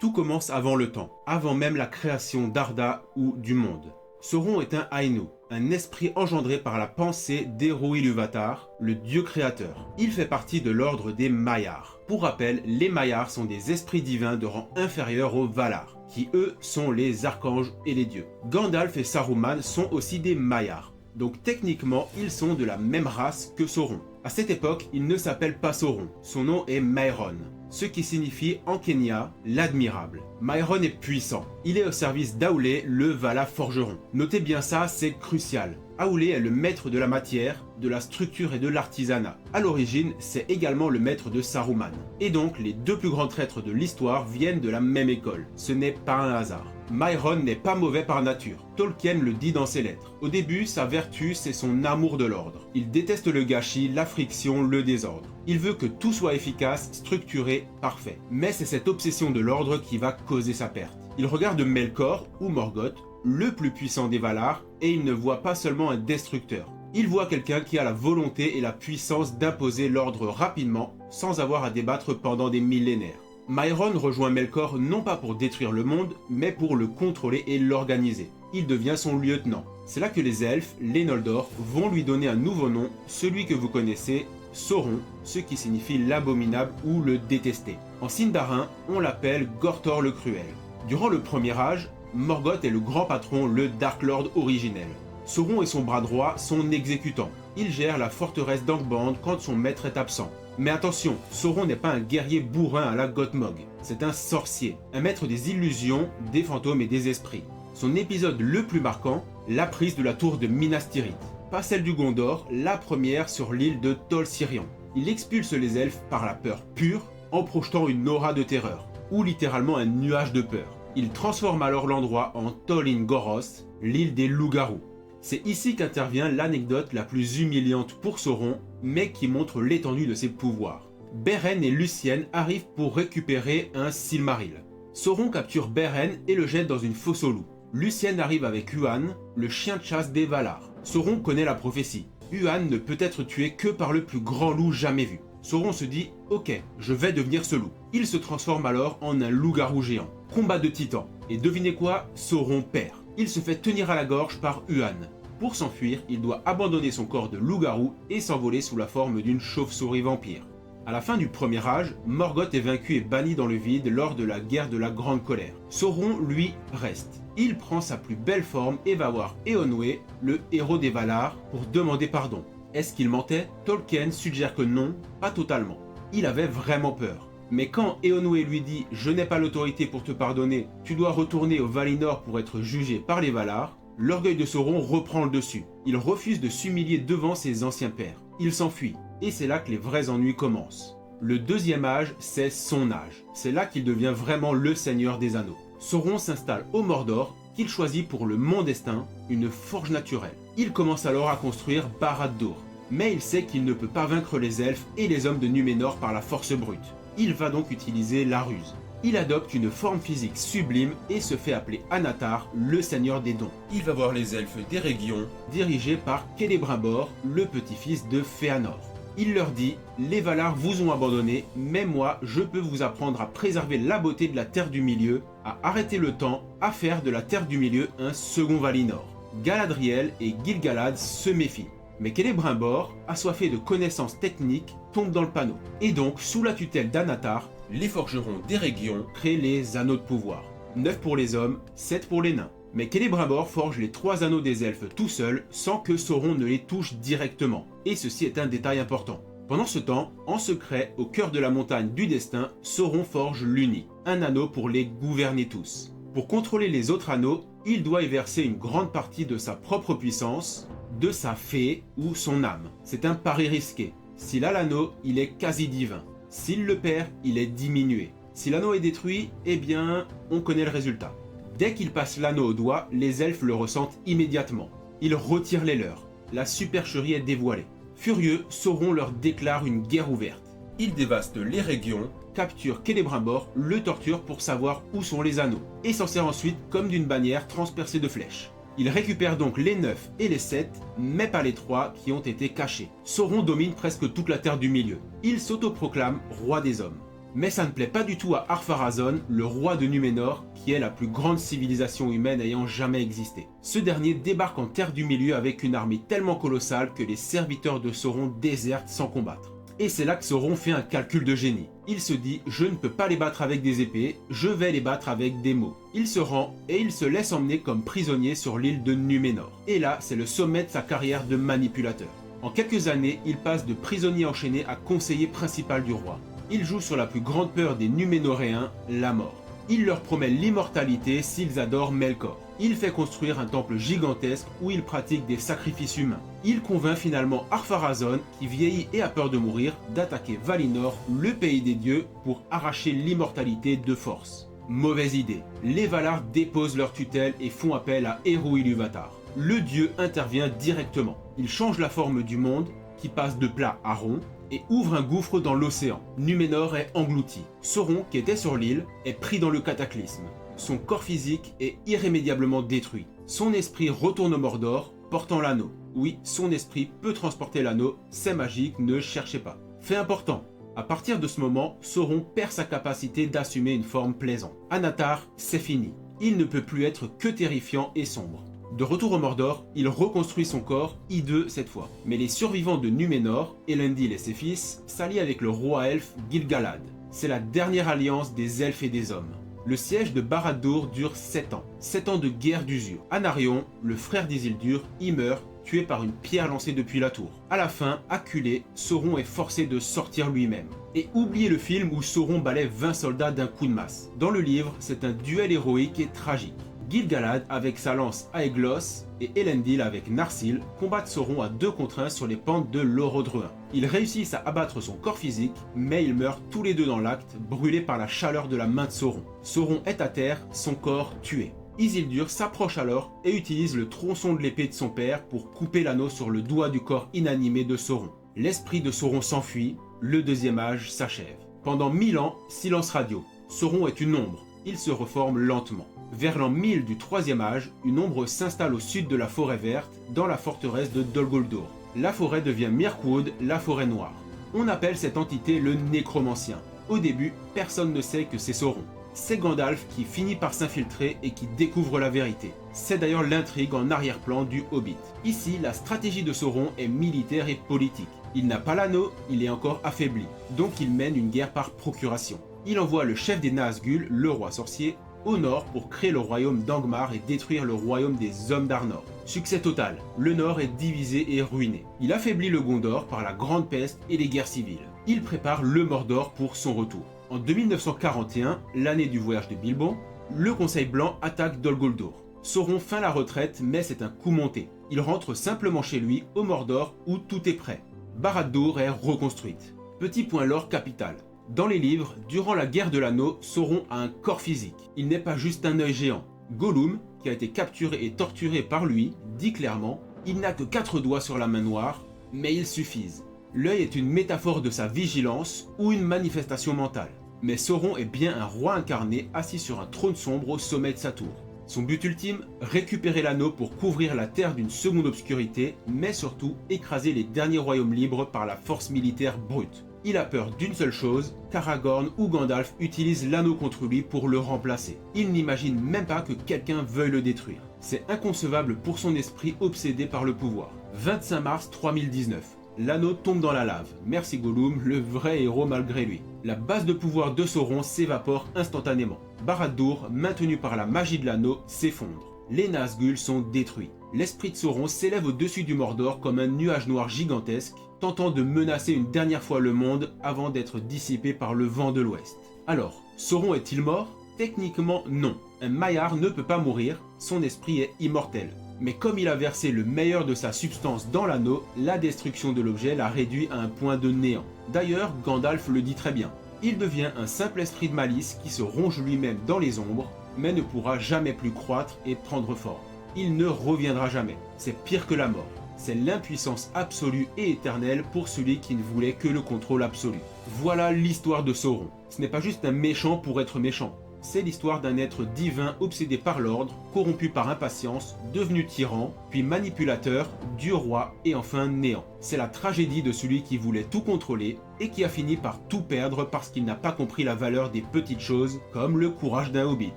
Tout commence avant le temps, avant même la création d'Arda ou du monde. Sauron est un Ainu, un esprit engendré par la pensée d'Ero Ilúvatar, le dieu créateur. Il fait partie de l'ordre des Maiar. Pour rappel, les Maiar sont des esprits divins de rang inférieur aux Valar, qui eux sont les archanges et les dieux. Gandalf et Saruman sont aussi des Maiar. Donc techniquement, ils sont de la même race que Sauron. À cette époque, il ne s'appelle pas Sauron, son nom est Mairon, ce qui signifie en Quenya l'admirable. Mairon est puissant, il est au service d'Aulé, le Vala forgeron. Notez bien ça, c'est crucial. Aulé est le maître de la matière, de la structure et de l'artisanat. À l'origine, c'est également le maître de Saruman. Et donc, les deux plus grands traîtres de l'histoire viennent de la même école. Ce n'est pas un hasard. Mairon n'est pas mauvais par nature. Tolkien le dit dans ses lettres. Au début, sa vertu, c'est son amour de l'ordre. Il déteste le gâchis, la friction, le désordre. Il veut que tout soit efficace, structuré, parfait. Mais c'est cette obsession de l'ordre qui va causer sa perte. Il regarde Melkor, ou Morgoth, le plus puissant des Valar, et il ne voit pas seulement un destructeur. Il voit quelqu'un qui a la volonté et la puissance d'imposer l'ordre rapidement, sans avoir à débattre pendant des millénaires. Mairon rejoint Melkor non pas pour détruire le monde, mais pour le contrôler et l'organiser. Il devient son lieutenant. C'est là que les elfes, les Noldor, vont lui donner un nouveau nom, celui que vous connaissez, Sauron, ce qui signifie l'abominable ou le détesté. En Sindarin, on l'appelle Gorthor le Cruel. Durant le premier âge, Morgoth est le grand patron, le Dark Lord originel. Sauron est son bras droit, son exécutant. Il gère la forteresse d'Angband quand son maître est absent. Mais attention, Sauron n'est pas un guerrier bourrin à la Gothmog, c'est un sorcier, un maître des illusions, des fantômes et des esprits. Son épisode le plus marquant, la prise de la tour de Minas Tirith. Pas celle du Gondor, la première sur l'île de Tol Sirion. Il expulse les elfes par la peur pure, en projetant une aura de terreur, ou littéralement un nuage de peur. Il transforme alors l'endroit en Tol in Goros, l'île des loups-garous. C'est ici qu'intervient l'anecdote la plus humiliante pour Sauron, mais qui montre l'étendue de ses pouvoirs. Beren et Luthien arrivent pour récupérer un Silmaril. Sauron capture Beren et le jette dans une fosse aux loups. Luthien arrive avec Huan, le chien de chasse des Valar. Sauron connaît la prophétie. Huan ne peut être tué que par le plus grand loup jamais vu. Sauron se dit « Ok, je vais devenir ce loup ». Il se transforme alors en un loup-garou géant. Combat de titans. Et devinez quoi, Sauron perd. Il se fait tenir à la gorge par Huan. Pour s'enfuir, il doit abandonner son corps de loup-garou et s'envoler sous la forme d'une chauve-souris vampire. À la fin du premier âge, Morgoth est vaincu et banni dans le vide lors de la guerre de la Grande Colère. Sauron, lui, reste. Il prend sa plus belle forme et va voir Eonwë, le héros des Valar, pour demander pardon. Est-ce qu'il mentait? Tolkien suggère que non, pas totalement. Il avait vraiment peur. Mais quand Eonwë lui dit « Je n'ai pas l'autorité pour te pardonner, tu dois retourner au Valinor pour être jugé par les Valar », l'orgueil de Sauron reprend le dessus. Il refuse de s'humilier devant ses anciens pères. Il s'enfuit. Et c'est là que les vrais ennuis commencent. Le deuxième âge, c'est son âge. C'est là qu'il devient vraiment le Seigneur des Anneaux. Sauron s'installe au Mordor, qu'il choisit pour le Mont Destin, une forge naturelle. Il commence alors à construire Barad-dûr. Mais il sait qu'il ne peut pas vaincre les elfes et les hommes de Númenor par la force brute. Il va donc utiliser la ruse. Il adopte une forme physique sublime et se fait appeler Anatar, le Seigneur des Dons. Il va voir les elfes d'Eregion, dirigés par Celebrimbor, le petit-fils de Fëanor. Il leur dit « Les Valar vous ont abandonné, mais moi, je peux vous apprendre à préserver la beauté de la Terre du Milieu, à arrêter le temps, à faire de la Terre du Milieu un second Valinor. » Galadriel et Gil-galad se méfient. Mais Celebrimbor, assoiffé de connaissances techniques, tombe dans le panneau. Et donc, sous la tutelle d'Anatar, les forgerons d'Eregion créent les anneaux de pouvoir. 9 pour les hommes, 7 pour les nains. Mais Celebrimbor forge les 3 anneaux des elfes tout seul, sans que Sauron ne les touche directement. Et ceci est un détail important. Pendant ce temps, en secret, au cœur de la montagne du destin, Sauron forge l'Uni, un anneau pour les gouverner tous. Pour contrôler les autres anneaux, il doit y verser une grande partie de sa propre puissance, de sa fée ou son âme. C'est un pari risqué. S'il a l'anneau, il est quasi divin. S'il le perd, il est diminué. Si l'anneau est détruit, eh bien, on connaît le résultat. Dès qu'il passe l'anneau au doigt, les elfes le ressentent immédiatement. Ils retirent les leurs. La supercherie est dévoilée. Furieux, Sauron leur déclare une guerre ouverte. Il dévaste les régions, capture Celebrimbor, le torture pour savoir où sont les anneaux, et s'en sert ensuite comme d'une bannière transpercée de flèches. Il récupère donc les 9 et les 7, mais pas les 3 qui ont été cachés. Sauron domine presque toute la Terre du Milieu. Il s'autoproclame roi des hommes. Mais ça ne plaît pas du tout à Ar-Pharazôn, le roi de Numénor, qui est la plus grande civilisation humaine ayant jamais existé. Ce dernier débarque en Terre du Milieu avec une armée tellement colossale que les serviteurs de Sauron désertent sans combattre. Et c'est là que Sauron fait un calcul de génie. Il se dit « Je ne peux pas les battre avec des épées, je vais les battre avec des mots ». Il se rend et il se laisse emmener comme prisonnier sur l'île de Numénor. Et là, c'est le sommet de sa carrière de manipulateur. En quelques années, il passe de prisonnier enchaîné à conseiller principal du roi. Il joue sur la plus grande peur des Numénoréens, la mort. Il leur promet l'immortalité s'ils adorent Melkor. Il fait construire un temple gigantesque où il pratique des sacrifices humains. Il convainc finalement Ar-Pharazôn, qui vieillit et a peur de mourir, d'attaquer Valinor, le pays des dieux, pour arracher l'immortalité de force. Mauvaise idée. Les Valar déposent leur tutelle et font appel à Eru Ilúvatar. Le dieu intervient directement. Il change la forme du monde, qui passe de plat à rond, et ouvre un gouffre dans l'océan. Numénor est englouti. Sauron, qui était sur l'île, est pris dans le cataclysme. Son corps physique est irrémédiablement détruit. Son esprit retourne au Mordor, portant l'anneau. Oui, son esprit peut transporter l'anneau, c'est magique, ne cherchez pas. Fait important, à partir de ce moment, Sauron perd sa capacité d'assumer une forme plaisante. Anatar, c'est fini. Il ne peut plus être que terrifiant et sombre. De retour au Mordor, il reconstruit son corps, hideux cette fois. Mais les survivants de Numénor, Elendil et ses fils, s'allient avec le roi elfe Gil-galad. C'est la dernière alliance des elfes et des hommes. Le siège de Barad-dûr dure 7 ans. 7 ans de guerre d'usure. Anarion, le frère d'Isildur, y meurt, tué par une pierre lancée depuis la tour. À la fin, acculé, Sauron est forcé de sortir lui-même. Et oubliez le film où Sauron balaie 20 soldats d'un coup de masse. Dans le livre, c'est un duel héroïque et tragique. Gil-galad avec sa lance Aeglos et Elendil avec Narsil combattent Sauron à 2 contre 1 sur les pentes de l'Orodruin. Ils réussissent à abattre son corps physique, mais ils meurent tous les deux dans l'acte, brûlés par la chaleur de la main de Sauron. Sauron est à terre, son corps tué. Isildur s'approche alors et utilise le tronçon de l'épée de son père pour couper l'anneau sur le doigt du corps inanimé de Sauron. L'esprit de Sauron s'enfuit, le deuxième âge s'achève. Pendant 1000 ans, silence radio. Sauron est une ombre, il se reforme lentement. Vers l'an 1000 du troisième âge, une ombre s'installe au sud de la forêt verte, dans la forteresse de Dol Guldur. La forêt devient Mirkwood, la forêt noire. On appelle cette entité le nécromancien. Au début, personne ne sait que c'est Sauron. C'est Gandalf qui finit par s'infiltrer et qui découvre la vérité. C'est d'ailleurs l'intrigue en arrière-plan du Hobbit. Ici, la stratégie de Sauron est militaire et politique. Il n'a pas l'anneau, il est encore affaibli, donc il mène une guerre par procuration. Il envoie le chef des Nazgûl, le roi sorcier, au nord pour créer le royaume d'Angmar et détruire le royaume des hommes d'Arnor. Succès total, le nord est divisé et ruiné. Il affaiblit le Gondor par la grande peste et les guerres civiles. Il prépare le Mordor pour son retour. En 2941, l'année du voyage de Bilbo, le Conseil Blanc attaque Dol Guldur. Sauron feint la retraite, mais c'est un coup monté. Il rentre simplement chez lui, au Mordor, où tout est prêt. Barad-dûr est reconstruite. Petit point lore capital. Dans les livres, durant la guerre de l'anneau, Sauron a un corps physique. Il n'est pas juste un œil géant. Gollum, qui a été capturé et torturé par lui, dit clairement « Il n'a que 4 doigts sur la main noire, mais ils suffisent ». L'œil est une métaphore de sa vigilance ou une manifestation mentale. Mais Sauron est bien un roi incarné assis sur un trône sombre au sommet de sa tour. Son but ultime, récupérer l'anneau pour couvrir la terre d'une seconde obscurité, mais surtout écraser les derniers royaumes libres par la force militaire brute. Il a peur d'une seule chose, qu'Aragorn ou Gandalf utilisent l'anneau contre lui pour le remplacer. Il n'imagine même pas que quelqu'un veuille le détruire. C'est inconcevable pour son esprit obsédé par le pouvoir. 25 mars 3019. L'anneau tombe dans la lave. Merci Gollum, le vrai héros malgré lui. La base de pouvoir de Sauron s'évapore instantanément. Barad-dûr, maintenu par la magie de l'anneau, s'effondre. Les Nazgûl sont détruits. L'esprit de Sauron s'élève au-dessus du Mordor comme un nuage noir gigantesque, tentant de menacer une dernière fois le monde avant d'être dissipé par le vent de l'Ouest. Alors, Sauron est-il mort? Techniquement non. Un Maillard ne peut pas mourir, son esprit est immortel. Mais comme il a versé le meilleur de sa substance dans l'anneau, la destruction de l'objet l'a réduit à un point de néant. D'ailleurs, Gandalf le dit très bien. Il devient un simple esprit de malice qui se ronge lui-même dans les ombres, mais ne pourra jamais plus croître et prendre forme. Il ne reviendra jamais. C'est pire que la mort. C'est l'impuissance absolue et éternelle pour celui qui ne voulait que le contrôle absolu. Voilà l'histoire de Sauron. Ce n'est pas juste un méchant pour être méchant. C'est l'histoire d'un être divin obsédé par l'ordre, corrompu par impatience, devenu tyran, puis manipulateur, dieu roi et enfin néant. C'est la tragédie de celui qui voulait tout contrôler et qui a fini par tout perdre parce qu'il n'a pas compris la valeur des petites choses, comme le courage d'un hobbit.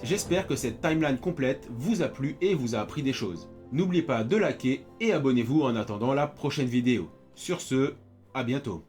J'espère que cette timeline complète vous a plu et vous a appris des choses. N'oubliez pas de liker et abonnez-vous en attendant la prochaine vidéo. Sur ce, à bientôt.